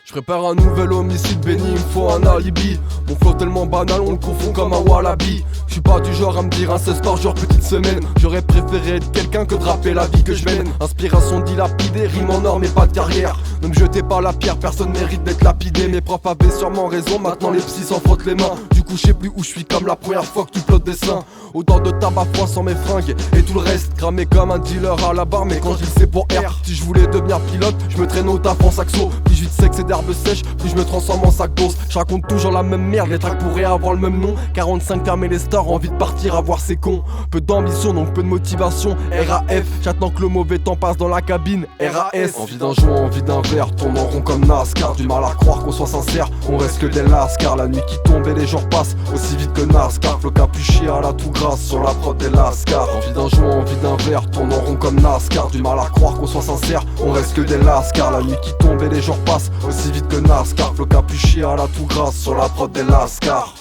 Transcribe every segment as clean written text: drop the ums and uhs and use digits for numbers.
Je prépare un nouvel homicide, béni, il me faut un alibi. Mon flow tellement banal, on le confond comme un wallaby. Je suis pas du genre à me dire un 16 par jour, petite semaine. J'aurais préféré être quelqu'un que de rapper la vie que je mène. Inspiration dilapidée, rime en or mais pas de carrière. Ne me jetez pas la pierre, personne mérite d'être lapidé. Mes profs avaient sûrement raison, maintenant les psys s'en frottent les mains. Du coup je sais plus où je suis comme la première fois que tu plottes des seins. Autant de tabac froid sans mes fringues et tout le reste cramé comme un dealer à la barre. Mais quand je dis c'est pour R, si je voulais devenir pilote, je me traîne au taf en saxo. Plus je vis de sexe et d'herbes sèches, plus je me transforme en sac d'os. Je raconte toujours la même merde, les tracks pourraient avoir le même nom. 45 fermés les stars, envie de partir à voir ces cons. Peu d'ambition donc peu de motivation. RAF, j'attends que le mauvais temps passe dans la cabine. RAS, envie d'un joint, envie d'un verre, tourne en rond comme NASCAR. Du mal à croire qu'on soit sincère, on reste que des lascars. La nuit qui tombe et les jours passent aussi vite que NASCAR. Flow capuché à la tout grasse sur la prod des lascars. Envie d'un joint, envie d'un verre, tourne en rond comme NASCAR. Du mal à croire qu'on soit sincère, on reste que des lascars. La nuit qui tombe et les jours passent aussi vite que NASCAR. Flow capuché à la tout grasse sur la prod des lascars.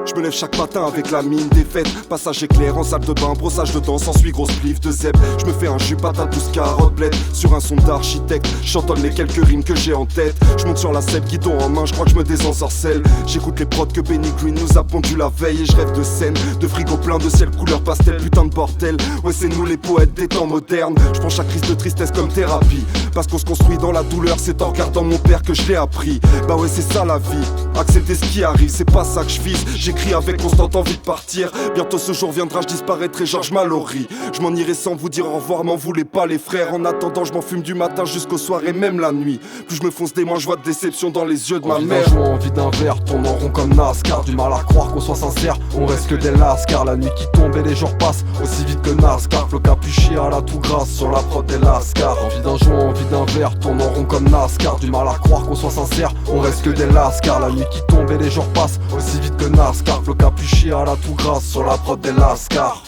Je me lève chaque matin avec la mine défaite. Passage éclair en salle de bain, brossage de dents, s'ensuit grosse plif de zèbre. Je me fais un jus patate 12 carottes bled. Sur un son d'architecte, chantonne les quelques rimes que j'ai en tête. Je monte sur la selle, guidon en main, je crois que je me désensorcelle. J'écoute les prods que Benny Green nous a pondu la veille. Et je rêve de scènes, de frigo plein de ciel couleur pastel. Putain de bordel, ouais c'est nous les poètes des temps modernes. Je prends chaque crise de tristesse comme thérapie. Parce qu'on se construit dans la douleur, c'est en regardant mon père que je l'ai appris. Bah ouais c'est ça la vie, accepter ce qui arrive, c'est pas ça que je vise. J'écris avec constante envie de partir. Bientôt ce jour viendra, je disparaîtrai Georges Mallory. Je m'en irai sans vous dire au revoir, m'en voulez pas les frères. En attendant je m'en fume du matin jusqu'au soir et même la nuit. Plus je me fonce des mains, je vois de déception dans les yeux de ma mère. Envie d'un verre, tourne en rond comme NASCAR. Du mal à croire qu'on soit sincère, on reste que des lascars. La nuit qui tombe et les jours passent aussi vite que NASCAR. Flow capuché à la tout grasse sur la prod des lascars. Envie d'un joint, envie d'un verre, tourne en rond comme NASCAR. Du mal à croire qu'on soit sincère, on reste que des lascars. La nuit qui tombe et les jours passent aussi vite que NASCAR. Flow capuché à la tout grasse sur la prod des lascars.